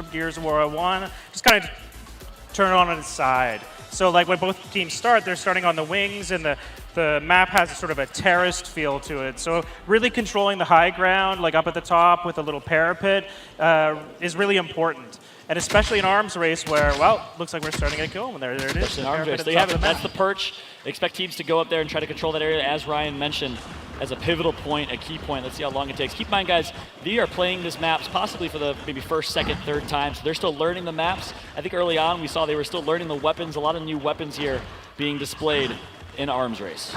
from Gears of War 1, just kind of turn it on its side. So like when both teams start, they're starting on the wings, and the map has a sort of a terraced feel to it. So really controlling the high ground, like up at the top with a little parapet, is really important. And especially in arms race where, well, looks like we're starting to get going. There it is. In arms race. There you have it. That's the perch. Expect teams to go up there and try to control that area, as Ryan mentioned, as a pivotal point, a key point. Let's see how long it takes. Keep in mind, guys, they are playing this maps possibly for the maybe first, second, third time, so they're still learning the maps. I think early on we saw they were still learning the weapons, a lot of new weapons here being displayed in arms race.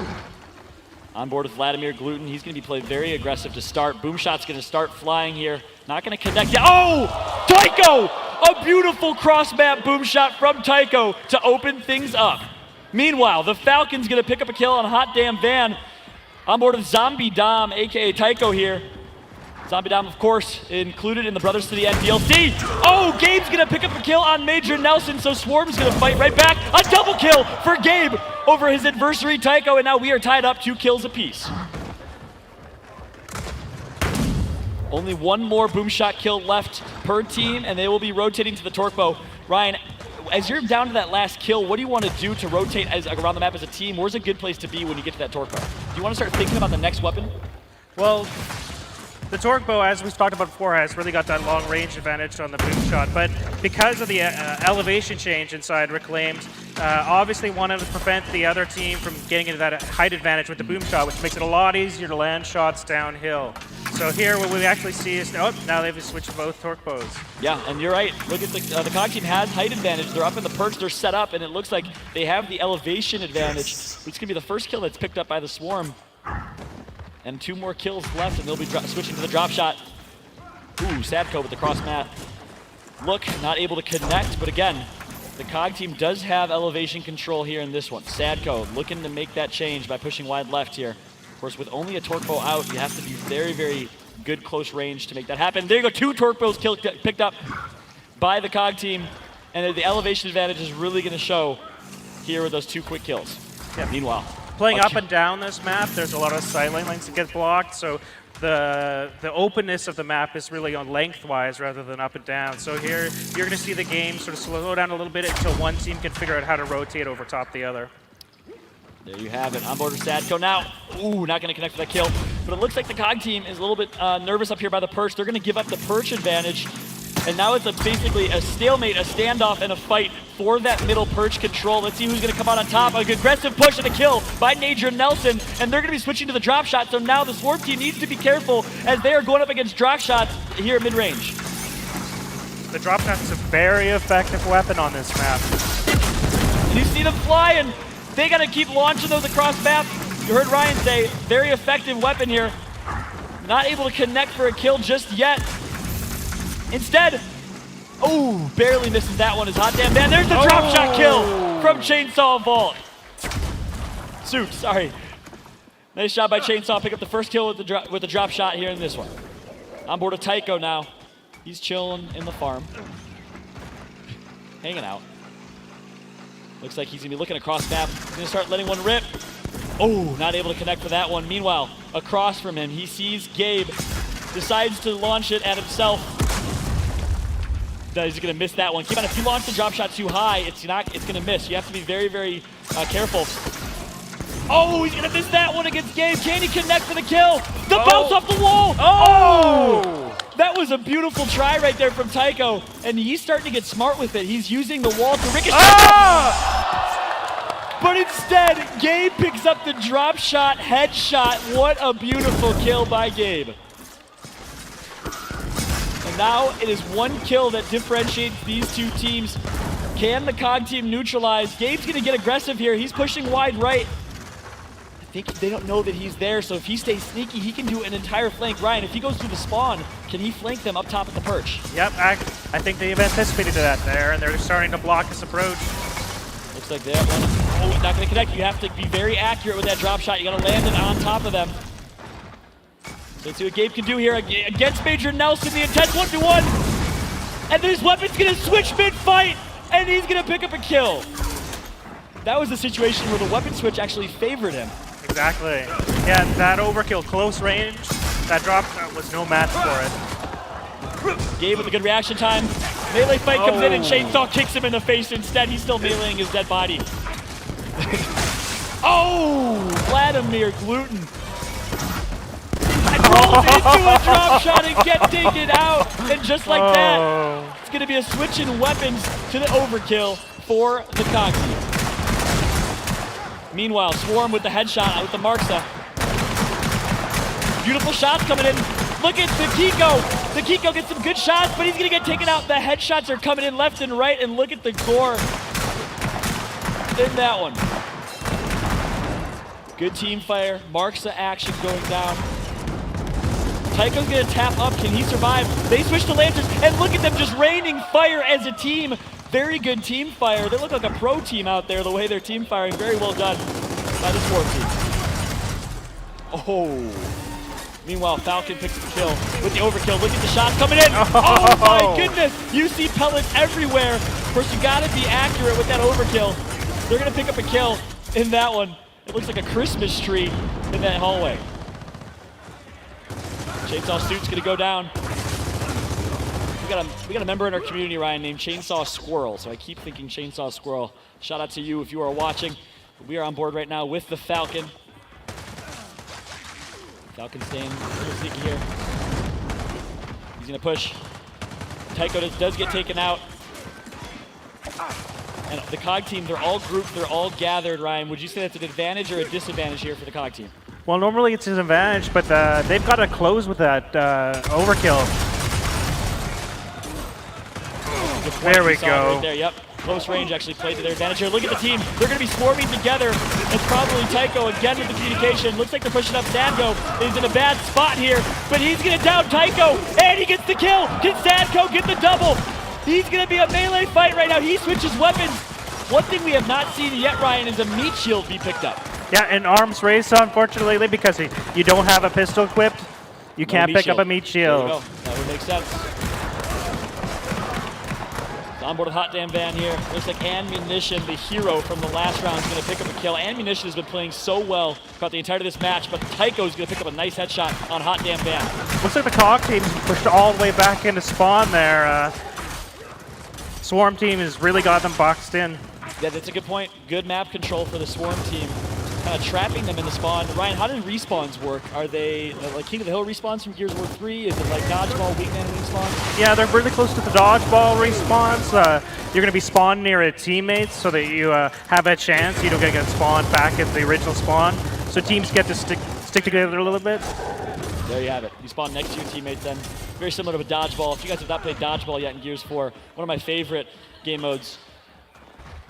On board with Vladimir Gluten, he's going to be playing very aggressive to start. Boomshot's going to start flying here. Not going to connect yet. Oh! Tycho! A beautiful cross-map boomshot from Tycho to open things up. Meanwhile, the Falcon's going to pick up a kill on Hot Damn Van. On board with Zombie Dom, a.k.a. Tycho here. Zombie Dom, of course, included in the Brothers to the End DLC. Oh, Gabe's going to pick up a kill on Major Nelson, so Swarm's going to fight right back. A double kill for Gabe over his adversary, Tycho, and now we are tied up 2 kills apiece. Only one more boomshot kill left per team, and they will be rotating to the torque bow. Ryan, as you're down to that last kill, what do you want to do to rotate around the map as a team? Where's a good place to be when you get to that torque bow? Do you want to start thinking about the next weapon? Well, the torque bow, as we've talked about before, has really got that long range advantage on the boom shot, but because of the elevation change inside Reclaimed, obviously wanted to prevent the other team from getting into that height advantage with the boom shot, which makes it a lot easier to land shots downhill. So here, what we actually see is, oh, now they've switched both torque bows. Yeah, and you're right. Look at the COG team has height advantage. They're up in the perch, they're set up, and it looks like they have the elevation advantage. It's going to be the first kill that's picked up by the Swarm. And 2 more kills left, and they'll be switching to the drop shot. Ooh, Sadko with the cross mat. Look, not able to connect, but again, the COG team does have elevation control here in this one. Sadko looking to make that change by pushing wide left here. Of course, with only a torque bow out, you have to be very, very good close range to make that happen. There you go, 2 torque bows picked up by the COG team, and the elevation advantage is really going to show here with those 2 quick kills. Yeah. Meanwhile, playing up and down this map, there's a lot of sideline lanes that get blocked, so the openness of the map is really on lengthwise rather than up and down. So here, you're going to see the game sort of slow down a little bit until one team can figure out how to rotate over top the other. There you have it. On board with Sadko now. Ooh, not going to connect for that kill. But it looks like the COG team is a little bit nervous up here by the perch. They're going to give up the perch advantage. And now it's basically a stalemate, a standoff, and a fight for that middle perch control. Let's see who's going to come out on top. An aggressive push and a kill by Major Nelson. And they're going to be switching to the drop shot. So now the Swarm team needs to be careful as they are going up against drop shots here at mid-range. The drop shot is a very effective weapon on this map. And you see them fly, and they got to keep launching those across map. You heard Ryan say, very effective weapon here. Not able to connect for a kill just yet. Instead, oh, barely misses that one as Hot Damn Man. There's the drop shot kill from Chainsaw Vault. Suit, sorry. Nice job by Chainsaw. Pick up the first kill with the drop shot here in this one. On board of Tycho now. He's chilling in the farm. Hanging out. Looks like he's going to be looking across map. He's going to start letting one rip. Oh, not able to connect for that one. Meanwhile, across from him, he sees Gabe. Decides to launch it at himself. He's going to miss that one. Keep on, if you launch the drop shot too high, it's going to miss. You have to be very, very careful. Oh, he's going to miss that one against Gabe. Can he connect for the kill? The bounce off the wall. Oh! That was a beautiful try right there from Tycho. And he's starting to get smart with it. He's using the wall to ricochet. But instead, Gabe picks up the drop shot headshot. What a beautiful kill by Gabe. And now it is one kill that differentiates these 2 teams. Can the COG team neutralize? Gabe's going to get aggressive here. He's pushing wide right. I think they don't know that he's there, so if he stays sneaky, he can do an entire flank. Ryan, if he goes through the spawn, can he flank them up top at the perch? Yep, I think they've anticipated that there, and they're starting to block this approach. Looks like they have one. Oh, not going to connect. You have to be very accurate with that drop shot. You got to land it on top of them. So let's see what Gabe can do here against Major Nelson. The intense 1v1. And this weapon's going to switch mid-fight, and he's going to pick up a kill. That was the situation where the weapon switch actually favored him. Exactly. Yeah, that overkill close range, that drop shot was no match for it. Gabe with a good reaction time. Melee fight comes in and Chainsaw kicks him in the face instead. He's still meleeing his dead body. Oh, Vladimir Gluten. Rolls into a drop shot and gets taken out. And just like that, it's going to be a switch in weapons to the overkill for the COG team. Meanwhile, Swarm with the headshot with the Marksa. Beautiful shots coming in. Look at the Kiko. The Kiko gets some good shots, but he's going to get taken out. The headshots are coming in left and right, and look at the gore in that one. Good team fire. Marksa action going down. Tycho's going to tap up. Can he survive? They switch to Lancers, and look at them just raining fire as a team. Very good team fire. They look like a pro team out there, the way they're team firing. Very well done by the Swarm team. Oh. Meanwhile, Falcon picks the kill with the overkill. Look at the shots coming in. Oh my goodness. You see pellets everywhere. Of course, you got to be accurate with that overkill. They're going to pick up a kill in that one. It looks like a Christmas tree in that hallway. Chainsaw Suit's going to go down. We got a member in our community, Ryan, named Chainsaw Squirrel, so I keep thinking Chainsaw Squirrel. Shout out to you if you are watching. We are on board right now with the Falcon. Falcon staying a little sneaky here. He's going to push. Tycho does get taken out. And the COG team, they're all grouped, they're all gathered, Ryan. Would you say that's an advantage or a disadvantage here for the COG team? Well, normally it's an advantage, but they've got to close with that overkill. There we go. Right there, yep. Close range actually played to their advantage here. Look at the team. They're going to be swarming together. It's probably Tycho again with the communication. Looks like they're pushing up. Sadko is in a bad spot here, but he's going to down Tycho, and he gets the kill. Can Sadko get the double? He's going to be a melee fight right now. He switches weapons. One thing we have not seen yet, Ryan, is a meat shield be picked up. Yeah, in arms race, unfortunately, because you don't have a pistol equipped, you can't pick up a meat shield. There you go. That would make sense. On board with Hot Damn Van here. Looks like Ammunition, the hero from the last round, is going to pick up a kill. Ammunition has been playing so well throughout the entirety of this match, but Tycho is going to pick up a nice headshot on Hot Damn Van. Looks like the COG team's pushed all the way back into spawn there. Swarm team has really got them boxed in. Yeah, that's a good point. Good map control for the Swarm team. Kind of trapping them in the spawn. Ryan, how do respawns work? Are they like King of the Hill respawns from Gears of War 3? Is it like dodgeball, weakman respawns? Yeah, they're really close to the dodgeball respawns. You're going to be spawned near a teammate so that you have a chance. You don't get spawned back at the original spawn. So teams get to stick together a little bit. There you have it. You spawn next to your teammates then. Very similar to a dodgeball. If you guys have not played dodgeball yet in Gears 4, one of my favorite game modes.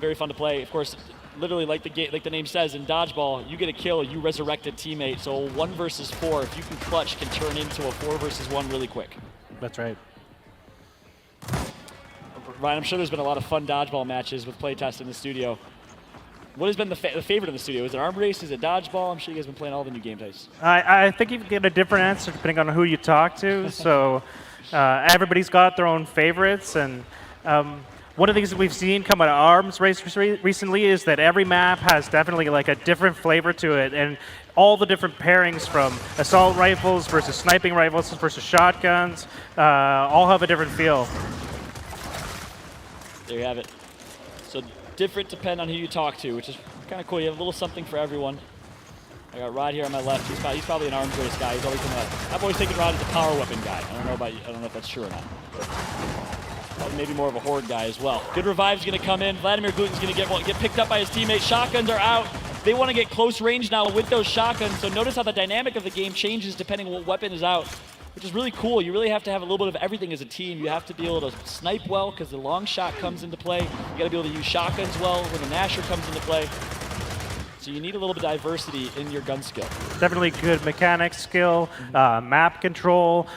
Very fun to play. Of course, literally like the name says, in dodgeball, you get a kill, you resurrect a teammate. So 1 versus 4, if you can clutch, can turn into a 4 versus 1 really quick. That's right. Ryan, I'm sure there's been a lot of fun dodgeball matches with playtest in the studio. What has been the favorite in the studio? Is it arm race? Is it dodgeball? I'm sure you guys have been playing all the new game types. I think you get a different answer depending on who you talk to. So everybody's got their own favorites. And one of the things that we've seen come out of arms race recently is that every map has definitely like a different flavor to it. And all the different pairings from assault rifles versus sniping rifles versus shotguns all have a different feel. There you have it. So different depend on who you talk to, which is kind of cool. You have a little something for everyone. I got Rod here on my left. He's probably an arms race guy. He's always been I've always taken Rod as a power weapon guy. I don't know about you. I don't know if that's true or not. Probably maybe more of a horde guy as well. Good revive's going to come in. Vladimir Gluten's going to get picked up by his teammates. Shotguns are out. They want to get close range now with those shotguns. So notice how the dynamic of the game changes depending on what weapon is out, which is really cool. You really have to have a little bit of everything as a team. You have to be able to snipe well because the long shot comes into play. You got to be able to use shotguns well when the Nasher comes into play. So you need a little bit of diversity in your gun skill. Definitely good mechanics skill, map control,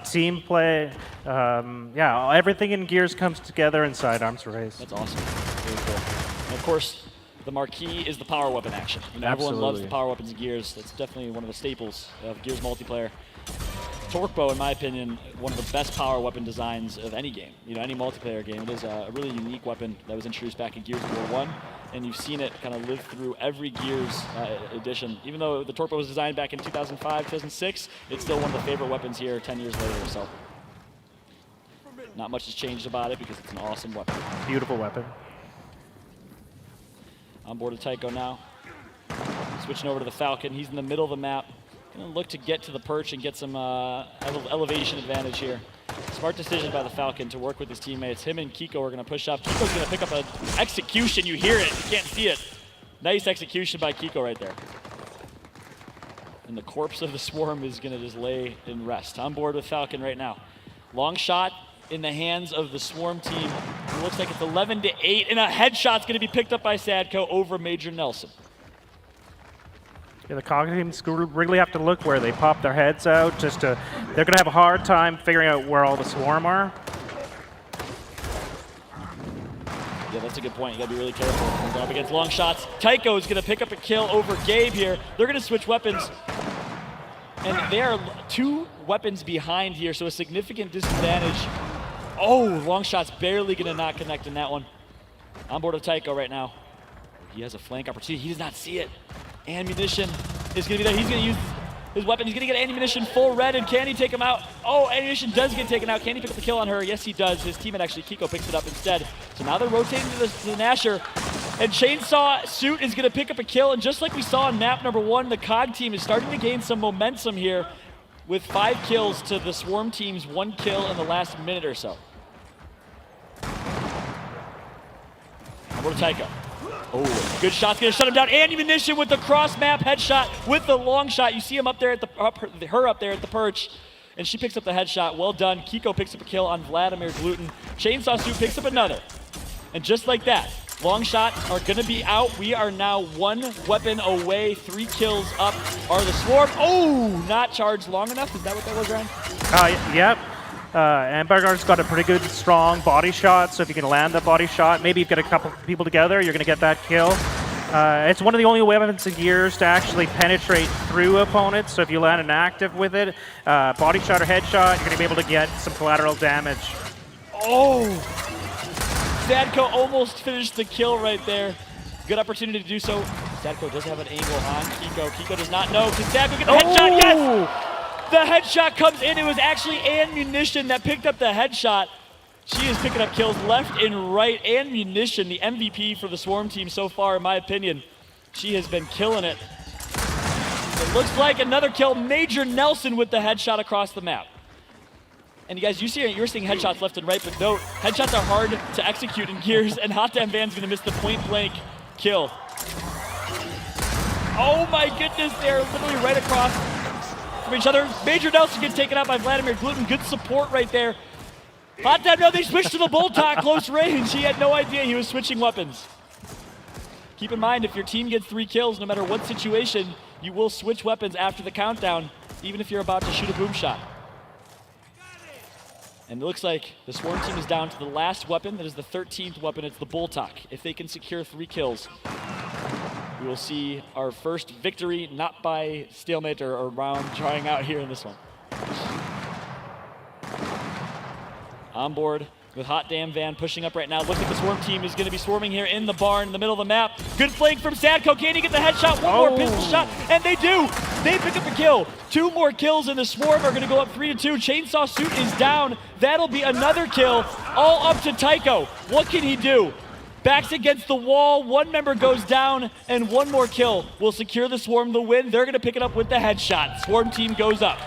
team play. Yeah, everything in Gears comes together inside Arms Race. That's awesome. Very cool. And of course, the marquee is the power weapon action. You know, everyone loves the power weapons in Gears. That's definitely one of the staples of Gears multiplayer. Torque Bow, in my opinion, one of the best power weapon designs of any game. You know, any multiplayer game. It is a really unique weapon that was introduced back in Gears of War 1, and you've seen it kind of live through every Gears edition. Even though the Torque Bow was designed back in 2005, 2006, it's still one of the favorite weapons here 10 years later. So Not much has changed about it because it's an awesome weapon. Beautiful weapon. On board of Tycho now. Switching over to the Falcon. He's in the middle of the map. Gonna look to get to the perch and get some elevation advantage here. Smart decision by the Falcon to work with his teammates. Him and Kiko are gonna push up. Kiko's gonna pick up an execution. You hear it, you can't see it. Nice execution by Kiko right there. And the corpse of the Swarm is gonna just lay in rest. On board with Falcon right now. Long shot in the hands of the Swarm team. It looks like it's 11-8, and a headshot's gonna be picked up by Sadko over Major Nelson. Yeah, the COG teams really have to look where they pop their heads out. They're going to have a hard time figuring out where all the Swarm are. Yeah, that's a good point. You got to be really careful. Going up against long shots. Tycho is going to pick up a kill over Gabe here. They're going to switch weapons. And they are 2 weapons behind here, so a significant disadvantage. Oh, long shot's barely going to not connect in that one. On board of Tycho right now. He has a flank opportunity. He does not see it. Ammunition is going to be there. He's going to use his weapon. He's going to get ammunition full red, and can he take him out? Oh, ammunition does get taken out. Can he pick up the kill on her? Yes, he does. His teammate, actually, Kiko, picks it up instead. So now they're rotating to the Nasher, and Chainsaw Suit is going to pick up a kill, and just like we saw in map number 1, the COG team is starting to gain some momentum here with 5 kills to the Swarm team's 1 kill in the last minute or so. Over to Tycho. Oh, good shot's gonna shut him down. Ammunition with the cross-map headshot with the long shot. You see him up there at her up there at the perch, and she picks up the headshot. Well done. Kiko picks up a kill on Vladimir Gluten. Chainsaw Suit picks up another. And just like that, long shots are gonna be out. We are now 1 weapon away. 3 kills up are the Swarm. Oh, not charged long enough. Is that what that was, Ryan? Yep. Ambergar's got a pretty good, strong body shot, so if you can land that body shot, maybe you've got a couple people together, you're going to get that kill. It's one of the only weapons in Gears to actually penetrate through opponents, so if you land an active with it, body shot or headshot, you're going to be able to get some collateral damage. Oh! Sadko almost finished the kill right there. Good opportunity to do so. Sadko does have an angle on Kiko. Kiko does not know. Can Sadko get the headshot? Yes! The headshot comes in. It was actually Ammunition that picked up the headshot. She is picking up kills left and right. Ammunition, the MVP for the Swarm team so far, in my opinion. She has been killing it. It looks like another kill. Major Nelson with the headshot across the map. And you guys, you're seeing headshots left and right, but note, headshots are hard to execute in Gears, and Hot Damn Van's gonna miss the point-blank kill. Oh my goodness, they're literally right across from each other. Major Nelson gets taken out by Vladimir Gluten. Good support right there. Hot Damn, no, they switched to the Boltok close range. He had no idea he was switching weapons. Keep in mind, if your team gets 3 kills, no matter what situation, you will switch weapons after the countdown, even if you're about to shoot a boom shot. And it looks like the Swarm team is down to the last weapon. That is the 13th weapon. It's the Boltok. If they can secure 3 kills, we will see our first victory, not by stalemate or round trying out here in this one. On board with Hot Damn Van pushing up right now. Looks like the Swarm team is going to be swarming here in the barn in the middle of the map. Good flank from Sadko. Can he get the headshot? One more pistol shot, and they do. They pick up a kill. 2 more kills, and the Swarm are going to go up 3-2. Chainsaw Suit is down. That'll be another kill, all up to Tycho. What can he do? Backs against the wall. 1 member goes down, and 1 more kill will secure the Swarm the win. They're going to pick it up with the headshot. Swarm team goes up.